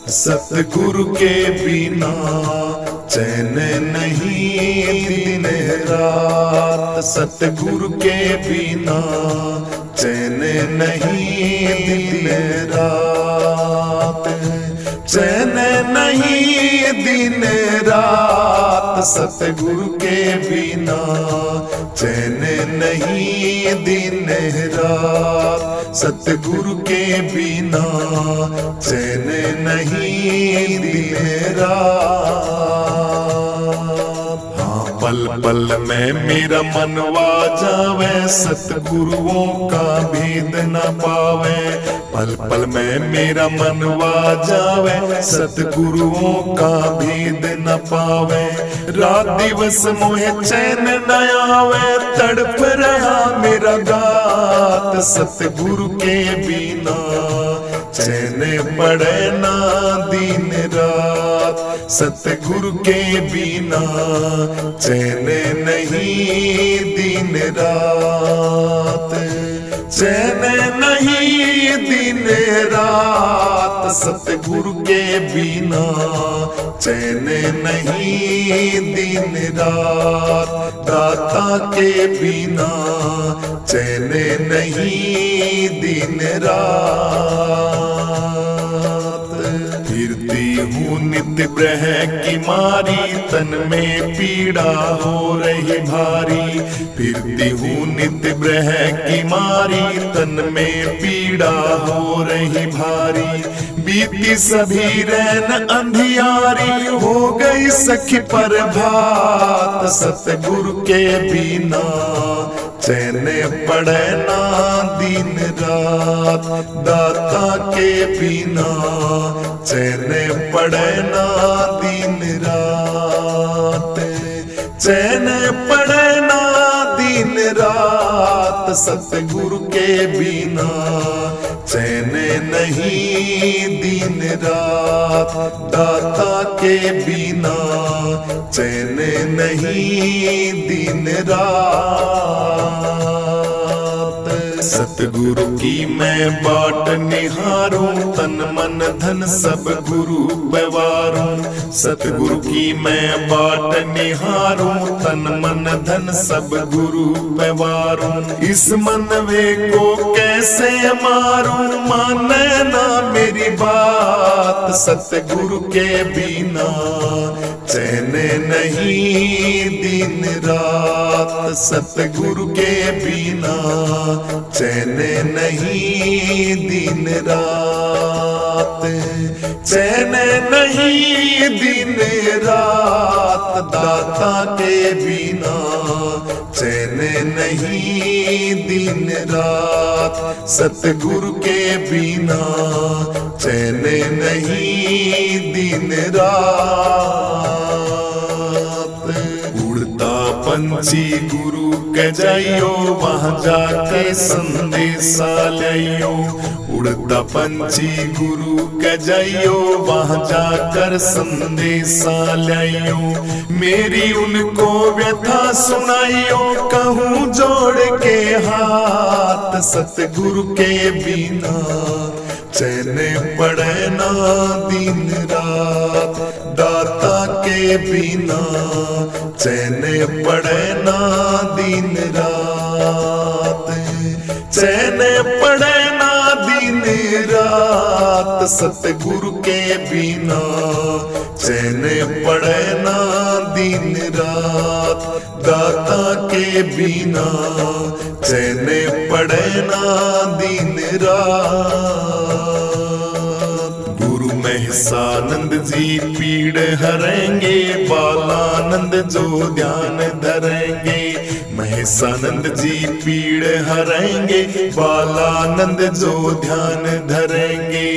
सतगुरु के बिना चैन नहीं दिन रात। सतगुरु के बिना चैन नहीं दिन रात। चैन नहीं दिन रात। सतगुरु के बिना चैन नहीं दिन रात। सतगुरु के बिना चैन नहीं दिन रात। हाँ, पल पल में मेरा मनवा जावे, सतगुरुओं का भेद न पावे। पल पल में मेरा मनवा जावे, सतगुरुओं का भेद न पावे। रात दिवस मोहे चैन न आवे, तड़प रहा मेरा गात। सतगुरु के बिना चैन पड़े ना दिन रात। सतगुरु के बिना चैन नहीं दिन रात। चैन नहीं दिन रात। सतगुरु के बिना चैन नहीं दिन रात। दाता के बिना चैन नहीं दिन रात। फिरती हूँ नित्य ग्रह की मारी, तन में पीड़ा हो रही भारी। फिरती हूँ नित्य ग्रह की मारी, तन में पीड़ा हो रही भारी। बीती सभी रैन अंधियारी, हो गई सखी पर भात। सतगुरु के बिना चैन पड़े ना दिन रात। दाता के बिना चैन पड़े ना दिन रात। चैन पड़े ना दिन रात। सतगुरु के बिना चैन नहीं दिन रात। दाता के बिना चैन नहीं दिन रात। सतगुरु की मैं बाट निहारूं, तन मन धन सब गुरु व्यवहारूं। सतगुरु की मैं बाट निहारूं, तन मन धन सब गुरु व्यवहारूं। इस मनवे को कैसे मारूं, माने ना मेरी बात। सतगुरु के बिना चैन नहीं दिन रात। सतगुरु के बिना चैन नहीं दिन रात। चैन नहीं दिन रात। दाता के बिना चैन नहीं दिन रात। सतगुरु के बिना चैन नहीं दिन रात। उड़ता पंछी गुरु के जाइयो, वहाँ जाके संदेशा लियो। उड़ता पंछी गुरु के जाइयो, वहाँ जाकर संदेशा लियो। मेरी उनको व्यथा सुनाइयो, कहूँ जोड़ के हाथ। सतगुरु के बिना चैन पड़े ना दिन रात। दाता के बिना चैन पड़े ना दिन रात। चैन पड़े ना दिन रात। सतगुरु के बिना चैन पड़े ना दिन रात। दाता के बिना चैन पड़े ना दिन रात। गुरु महसानंद जी पीड़ हरेंगे, बालानंद जो ध्यान धरेंगे। महसानंद जी पीड़ हरेंगे, बालानंद जो ध्यान धरेंगे।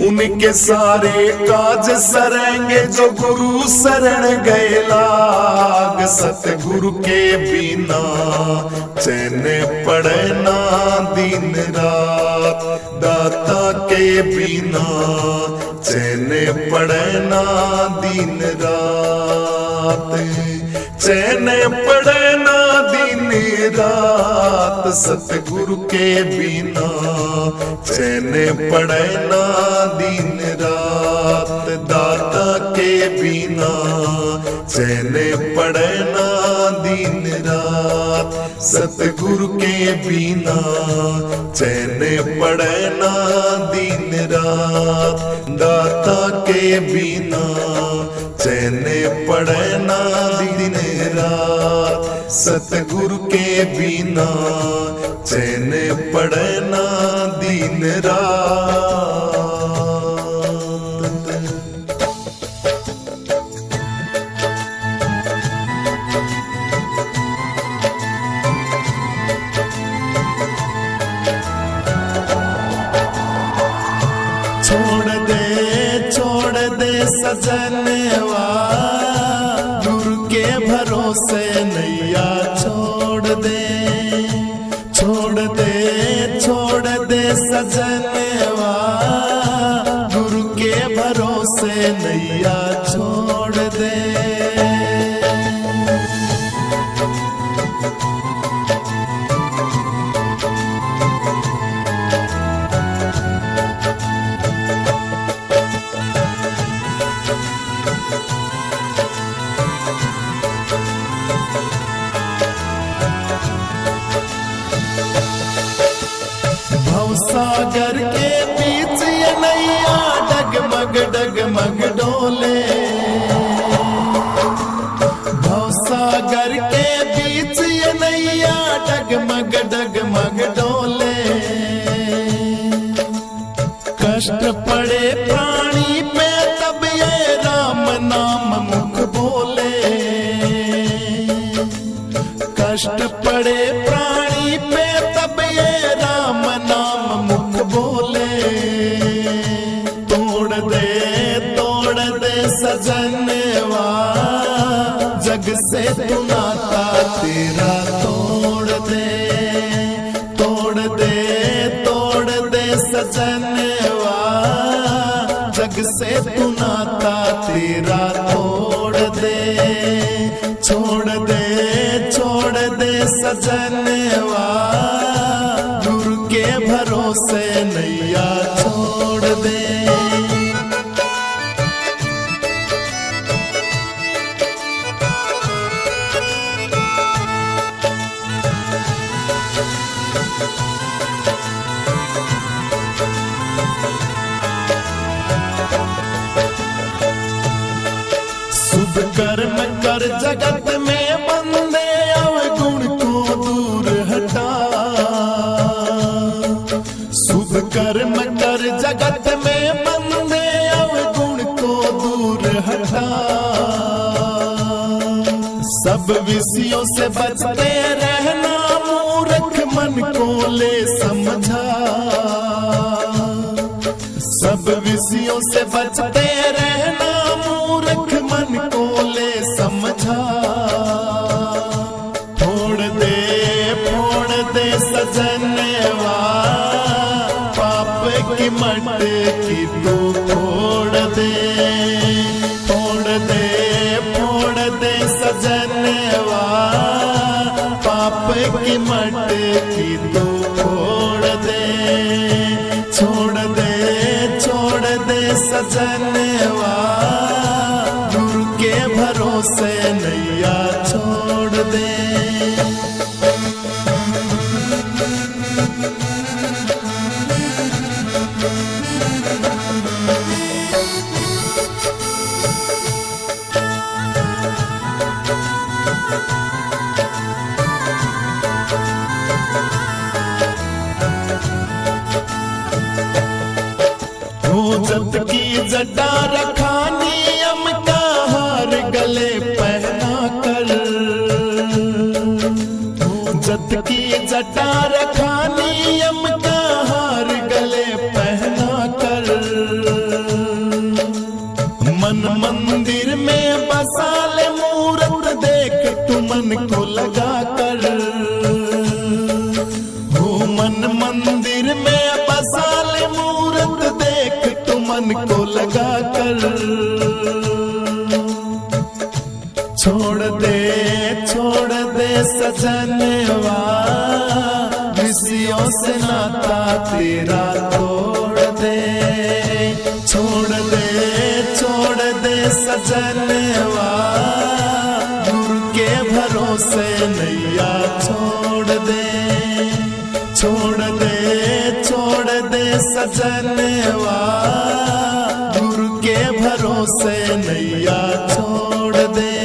उनके सारे काज सरेंगे, जो गुरु शरण गए लाग। सतगुरु के बिना चैन पड़े ना दिन रात। दाता के बिना चैन पड़े ना दिन रात। चैन पड़े ना दिन रात। सतगुरु के बिना चैन पड़े ना दिन रात। बिना चैन पड़े ना दिन रात। सतगुरु के बिना चैन पड़े ना दिन रात। दाता के बिना चैन पड़े ना दिन रात। सतगुरु के बिना चैन पड़े ना दिन रात। छोड़ दे सजनवा गुरु के भरोसे नैया छोड़ दे। छोड़ दे सजनवा गुरु के भरोसे नैया छोड़ दे। सागर के बीच ये नैया डगमग डोले। भवसागर के बीच ये नैया डगमग डोले। कष्ट पड़े प्राणी पे तब ये राम नाम मुख बोले। कष्ट पड़े प्राणी पे तब ये राम नाम मुख बोले। तोड़ दे सजनवा जग से तू नाता तेरा तोड़ दे सजनवा जग से तू नाता तेरा तोड़ दे। छोड़ दे सजनवा गुरु के भरोसे नैया छोड़ दे। शुभ कर्म कर जगत में बंदे अवगुण को दूर हटा। शुभ कर्म कर जगत में बंदे अवगुण को दूर हटा। सब विषयों से बचते रहना मूर्ख मन को ले समझा। सब विषयों से बचते रहना मूर्ख मन को ले समझा। फोड़ दे सजनवा पाप की मटकी तू फोड़ दे। फोड़ दे सजनवा पाप की मटकी तू फोड़ दे। छोड़ दे सजनवा गुरु के भरोसे नैया छोड़ दे। जत की जटा रखा नियम का हार गले पहना कर। जत की जटा रखा नियम का हार गले पहना कर। मन मंदिर में बसा ले मूरत देख तू मन को लगा कर। मन मंदिर में बसा ले मूरत देख तू मन को लगा कर। छोड़ दे सजनवा विषयों से नाता तेरा तोड़ दे। छोड़ दे सजनवा, गुरु के भरोसे नैया छोड़ दे, छोड़ दे, छोड़ दे सजनवा, गुरु के भरोसे नैया छोड़ दे।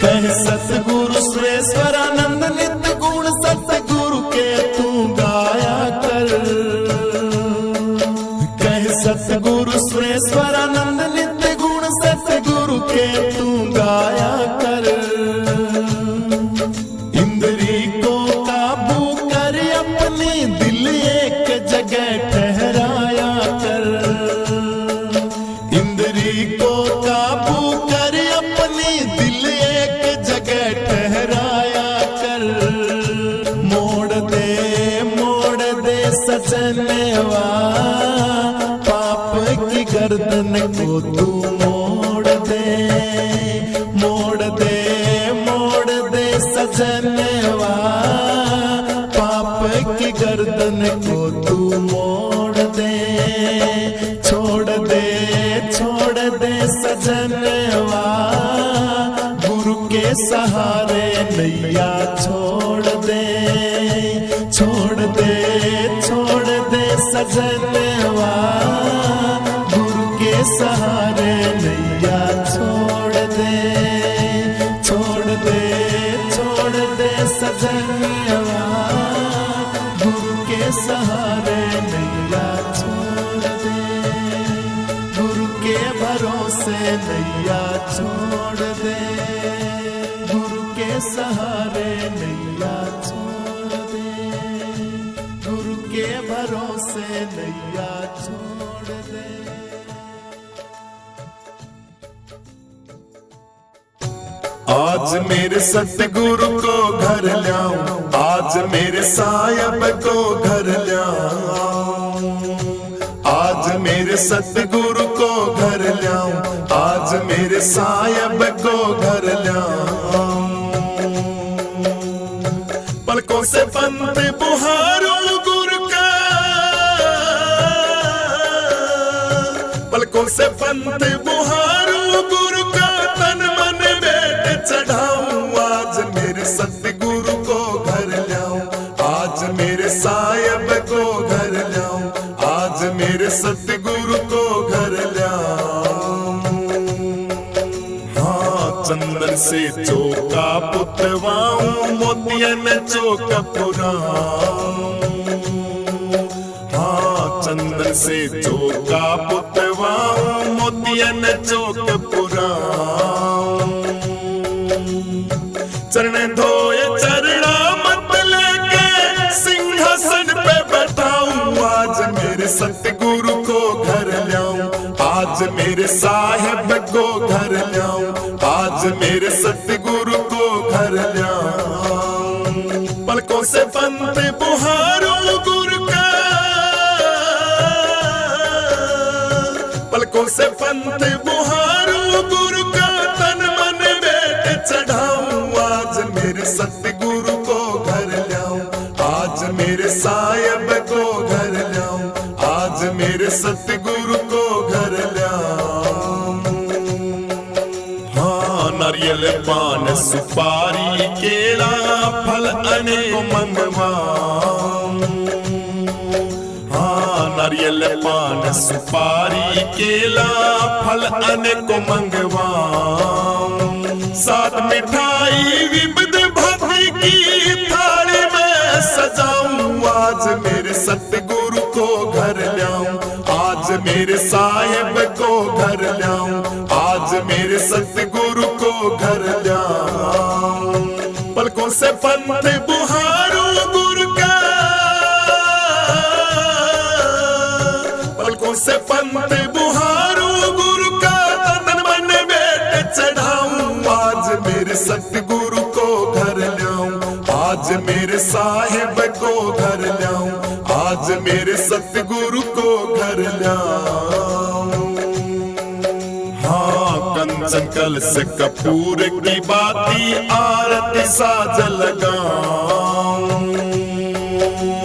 कह सतगुरु सुरेश्वरानंद नित्य गुण सतगुरु के तू गाया कर। कह सतगुरु सुरेश्वरानंद नित्य गुण सतगुरु के तू गाया कर। इंद्री को काबू कर अपनी दिल एक जगह ठहराया कर। इंद्री को काबू कर अपनी दिल एक जगह ठहराया कर। मोड़ दे सजनवा, पाप की गर्दन को तू मोड़ दे, मोड़ दे, मोड़ दे सजनवा, पाप की गर्दन को तू मोड़ दे। छोड़ दे, छोड़ दे सजनवा, गुरु के सहारे नैया छोड़ दे, छोड़ दे, छोड़ दे सजनवा, गुरु के सहारे नैया छोड़ दे, छोड़ दे, छोड़ दे सजनवा, गुरु के सहारे नैया छोड़ दे, गुरु के भरोसे नैया छोड़ दे, गुरु के सहारे नैया छोड़ दे, गुरु के भरोसे नैया छोड़ दे। आज मेरे सतगुरु को घर लाऊं, आज मेरे सायब को घर लाऊं, आज मेरे सतगुरु को घर लाऊं, आज मेरे सायब को घर लाऊं। पलकों से पंत बुहारूं गुरु का, पलकों से पंत बुहारूं गुरु का, तन मन बेट चढ़ाऊं। आज मेरे सतगुरु को घर लाऊं, आज मेरे सायब को घर लाऊं, आज मेरे सतगुरु को घर लाऊं। हाँ, चंदन से चौका पुतवाऊं, मोतियन चौका पुराऊं। हाँ, चंदन से चौका पुतवाऊं, मोतियन चौक पुराऊं। चरण धोए चरणा मत लेके सिंहासन पे बैठाऊं। आज मेरे सतगुरु को घर लाऊं, आज मेरे साहिब को घर लाऊं, आज मेरे सतगुरु को घर लाऊं। पलकों से पंत बुहारूं गुरु का, पलकों से पंत बुहारूं गुरु का, तन मन बेट चढ़ाऊं। आज मेरे सतगुरु को घर लाऊं, आज मेरे सायब को घर लाऊं, आज मेरे सतगुरु को घर लाऊं। हाँ, नारियल पान सुपारी केला फल अनेक मंगवाऊं। हाँ, नारियल पान सुपारी केला फल अनेक मंगवाऊं। साथ मिठाई विविध भांति की थाली में सजाऊं। आज मेरे सतगुरु को घर लाऊं, आज मेरे साहिब को घर लाऊं, आज मेरे सतगुरु को घर लाऊं। पलकों से पंत बुहारूं गुरु का, पलकों से पंत बुहारूं गुरु का, तन मन बेट चढ़ाऊं। आज मेरे सतगुरु को घर लाऊं, आज मेरे साहिब को घर लाऊं, मेरे सतगुरु को घर लाऊं। हाँ, कंचन कलश कपूर की बाती आरती साज लगाऊं।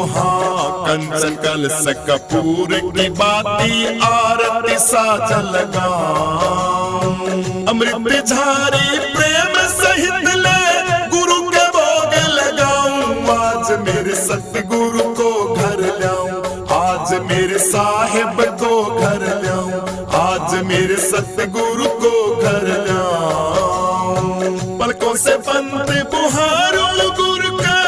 हाँ, कंचन कलश कपूर की बाती आरती साज लगाऊं। अमृत झारी प्रेम सहित ले गुरु के भोग लगाऊं। आज मेरे सतगुरु को घर लाऊं, आज मेरे साहिब को घर लाऊं, आज मेरे सतगुरु को घर लाऊं। पलकों से पंथ बुहारूं गुरु का,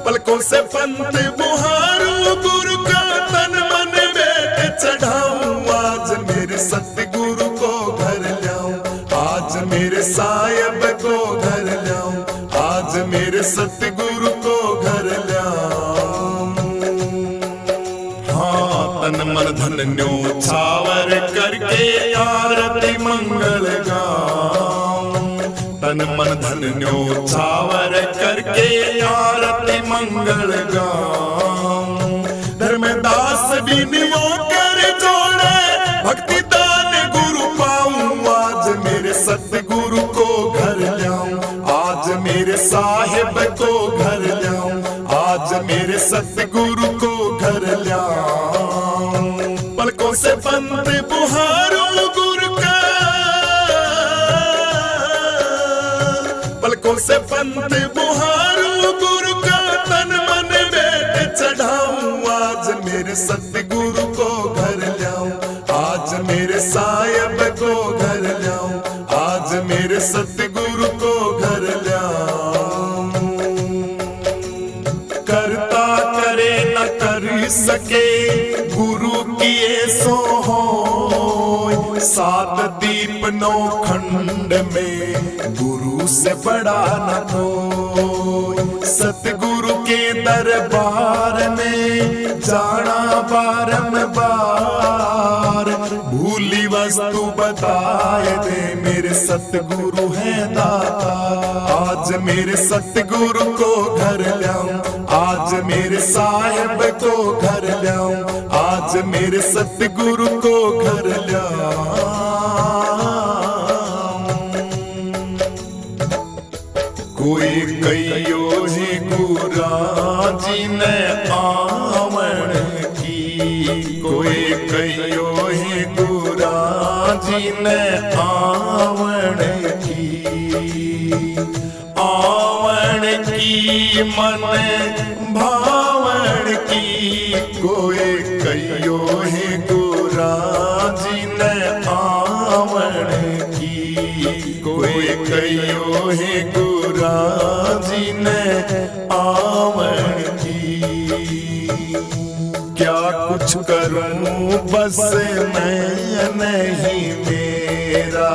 पलकों से पंथ बुहारूं गुरु का, तन मन बेट चढ़ाऊं। आज मेरे सतगुरु को घर लाऊं, आज मेरे साहिब को घर लाऊं, आज मेरे सतगुरु को घर लाऊं। हाँ, तन मन धन न्योछावर करके आरती मंगल गाऊं। तन मन धन न्योछावर करके आरती मंगल गाऊं। धर्मदास बिनवो कर जोड़े भक्ति दान गुरु पाऊं। आज मेरे सतगुरु को घर लाऊं, आज मेरे साहिब को घर लाऊं, आज मेरे सतगुरु को घर लाऊं। पलकों से पंथ बुहारूं गुरु का, पलकों से पंथ बुहारूं गुरु का, तन मन बेट चढ़ाऊं। आज मेरे सतगुरु को घर लाऊं, आज मेरे साहिब को घर लाऊं, आज मेरे सतगुरु को घर लाऊं। करता करे न कर सके गुरु किए सो होय। सात दीप नौ खंड में गुरु से बड़ा न कोई। सतगुरु के दरबार में जाना बारंबार, भूली वस्तु बताए दे मेरे सतगुरु है दाता। आज मेरे सतगुरु को घर लाऊं, आज मेरे साहिब को घर लाऊं, आज मेरे सतगुरु को घर लाऊं। कोई कहियो ही गुरा जी ने आवन की, कोई कहियो ही गुरा जी ने आवन की। आवन की मन भावन की, कोई कहियो ही गुरा जी ने आवन की। कोई कहियो ही गुरा जी ने आवन की। क्या कुछ करूं बस मैं नहीं मेरा,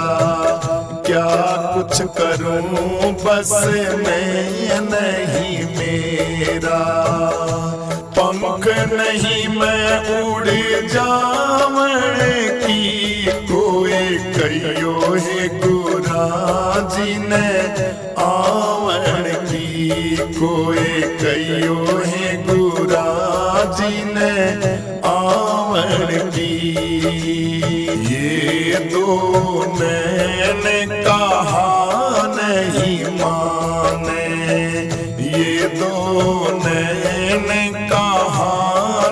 क्या कुछ करूं बस मैं नहीं मेरा। पंख नहीं मैं उड़ जावन की, कोई कहियो है गुरा जी ने आवन की। कोई कहियो है गुरा जी ने आवन की। ये दो नैन कहा नहीं माने, ये दो नैन कहा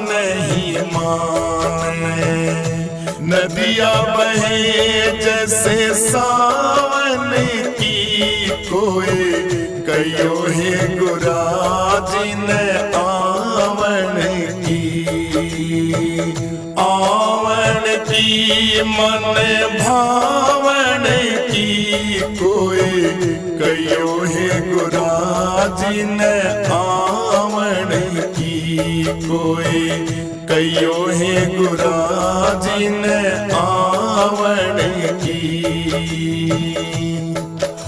नहीं माने। नदिया बहे जैसे सावन की, कोई कहियो है गुरा जी ने आवन की। आवन की मन भावन की, कोई कहियो है गुरा जी ने आवन की। कोई कहियो है गुरा जी ने आवन की।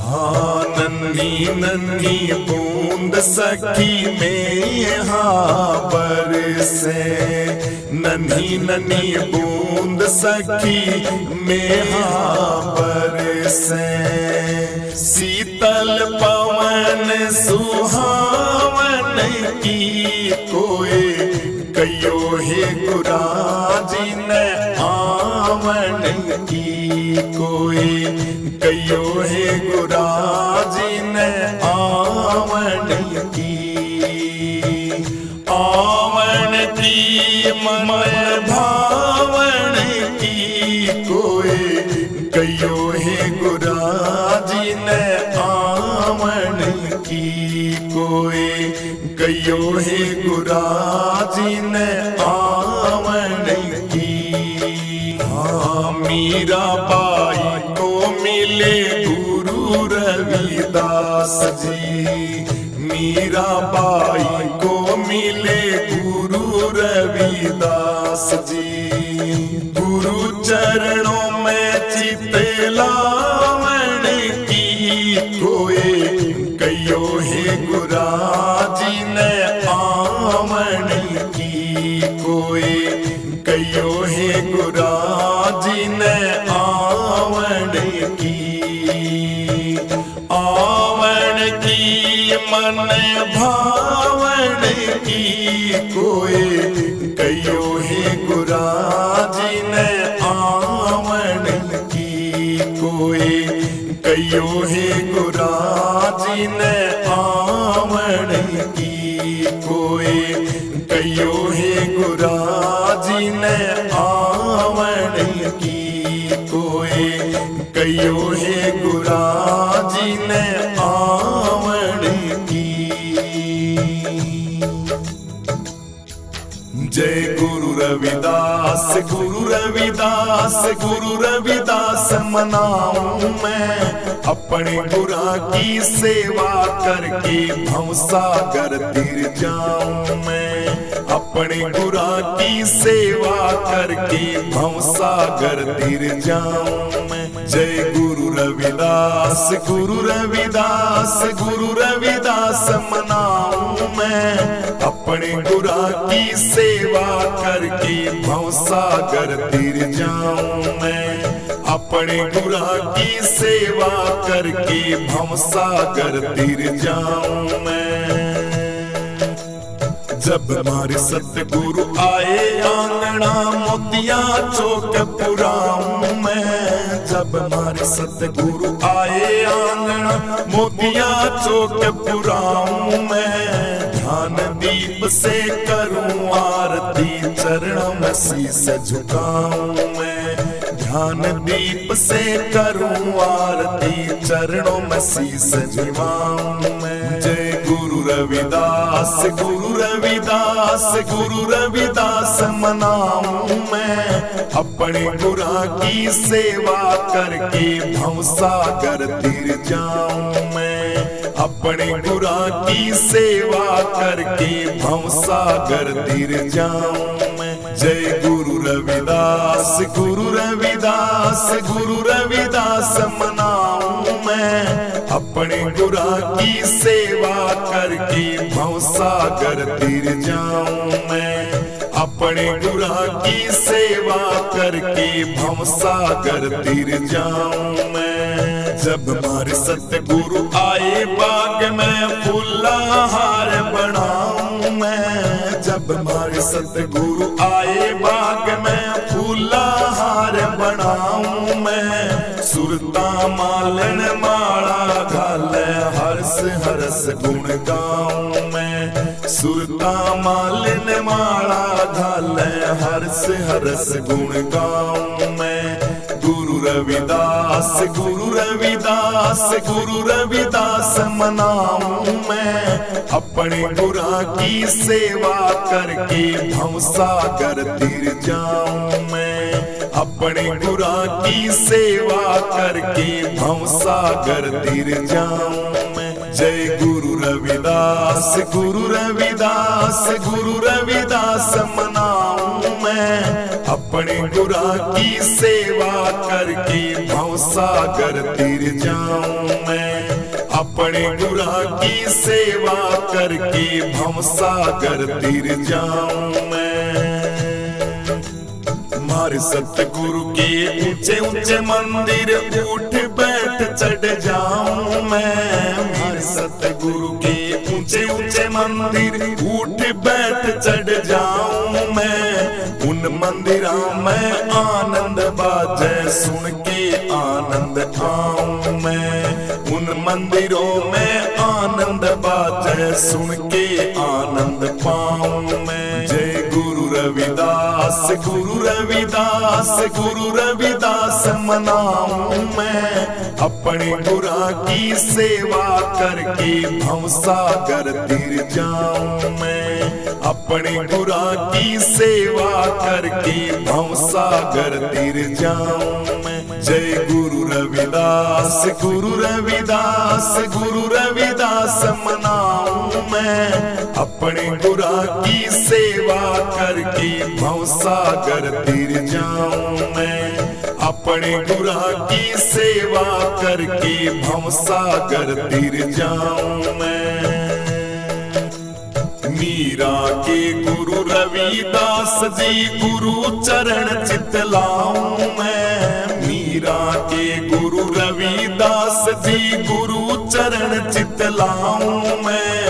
हाँ, नन्ही नन्ही बूंद सखी में यहाँ बरसे, नन्ही नन्ही बूंद सखी में यहाँ बरसे। शीतल पवन सुहावन की कोई कयो हे गुरा जी ने आवन की कोई कयो हे गुरा जी ने आवन की मन भावन की कोई कयो हे गुरा जी ने आवन की कोई कयो हे गुरा जी ने आवन की हाँ मीरा बाई को मिले गुरु रविदास जी मीरा बाई को मिले गुरु रविदास जी गुरु चरणों में चिते लावन की कोई कयो हे गुरा जी ने आवन की कोई कयो हे गुरा जी ने आवन की मन भावन की कोई कयो हे गुरा जी ने आवन की कोई कयो हे गुरा जी ने आवन की कोई कयो हे गुरा जी ने आवन की कोई कयो हे गुरा जी ने आवन की जय गुरु रविदास गुरु रविदास गुरु रविदास मनाऊं मैं अपने गुरा की सेवा करके भवसागर तीर जाऊं मैं अपने गुरा की सेवा करके भवसागर तीर जाऊं मैं जय गुरु रविदास गुरु रविदास गुरु रविदास मनाऊं मैं अपने गुरा की सेवा करके भवसागर तीर जाऊं मैं अपने गुरा की सेवा करके भवसागर तीर जाऊं मैं जब हमारे सतगुरु आए आंगना मोतिया चौक पुराऊं मैं जब हमारे सतगुरु आए आंगना मोतिया चौक पुराऊं मैं ध्यान दीप से करूं आरती चरणों में शीस झुकाऊं मैं ध्यान दीप से करूं आरती चरणों में शीस झुकाऊं मैं जय गुरु रविदास गुरु रविदास गुरु रविदास मनाऊं मैं अपने गुरा की सेवा करके भवसागर तीर जाऊं मैं अपने गुरा की सेवा करके भवसागर तीर जाऊं मैं जय गुरु रविदास गुरु रविदास गुरु रविदास मनाऊं मैं अपने गुरा की सेवा करके भवसागर तीर जाऊं मैं अपने गुरा की सेवा करके भवसागर तीर जाऊं मैं जब हमारे सतगुरु आए बाग में फूला हार बनाऊं मैं जब हमारे सतगुरु आए बाग में फूला हार बनाऊं मैं सुरता मालन माला घाले हर्ष हरस गुण गाऊं मैं सुरता मालन माला घाले हर्ष हरस गुण गाऊं मैं गुरु रविदास गुरु रविदास गुरु रविदास मनाऊं मैं अपने गुरा की सेवा करके भवसागर तीर जाऊं मैं अपने गुरा की सेवा करके भवसागर तीर जाऊं मैं जय गुरु रविदास गुरु रविदास गुरु रविदास मनाऊं मैं अपने गुरा की सेवा करके भवसागर तीर जाऊं मैं अपने गुरा की सेवा करके भवसागर तीर जाऊं मैं हमारे सतगुरु के ऊंचे ऊंचे मंदिर उठ बैठ बैठ चढ़ जाऊं मैं। मेरे सतगुरु के ऊंचे ऊंचे मंदिर उठ बैठ चढ़ जाऊं मैं। उन मंदिरों में आनंद बाजे सुन के आनंद आऊं मैं। उन मंदिरों में आनंद बाजे सुन के आनंद पाऊं मैं। जय गुरु रविदास, गुरु रविदास, गुरु रविदास मनाऊं मैं। अपने गुरा की सेवा करके भवसागर तीर जाऊं मैं। अपने गुरा की सेवा करके भवसागर तीर जाऊं मैं। जय गुरु रविदास, गुरु रविदास, गुरु रविदास मनाऊं मैं। अपने गुरा की सेवा करके भवसागर तीर जाऊं मैं। अपने गुरा की सेवा करके भवसागर तीर जाऊं मैं। मीरा के गुरु रविदास जी गुरु चरण चितलाऊं मैं। मीरा के गुरु रविदास जी गुरु चरण चितलाऊं मैं।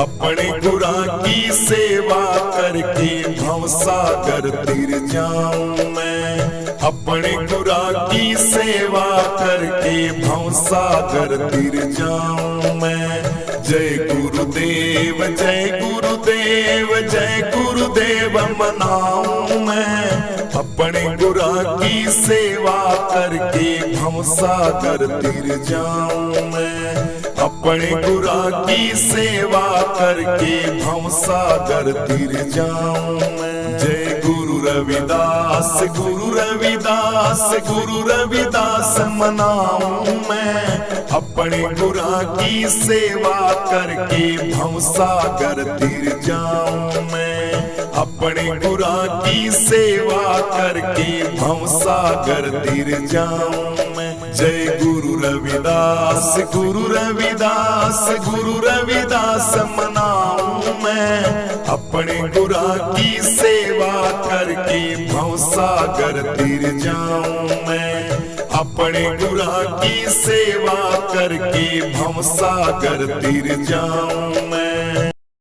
अपने गुरा की सेवा करके भवसागर तीर जाऊं मैं। अपने गुरा की सेवा करके भवसागर तीर जाऊं मैं। जय गुरुदेव, जय गुरुदेव, जय गुरुदेव मनाऊं मैं। अपने गुरा की सेवा करके भवसागर तीर जाऊं मैं। अपने गुरा की सेवा करके भवसागर तीर जाऊं मैं। जय गुरु रविदास, गुरु रविदास, गुरु रविदास मनाऊं मैं। अपने गुरा की सेवा करके भवसागर तीर जाऊं मैं। अपने गुरा की सेवा करके भवसागर तीर जाऊं मैं। जय गुरु रविदास, गुरु रविदास, गुरु रविदास मनाऊं मैं। अपने गुरा की सेवा करके भवसागर तीर जाऊं मैं। अपने गुरा की सेवा करके भवसागर तीर जाऊं मैं।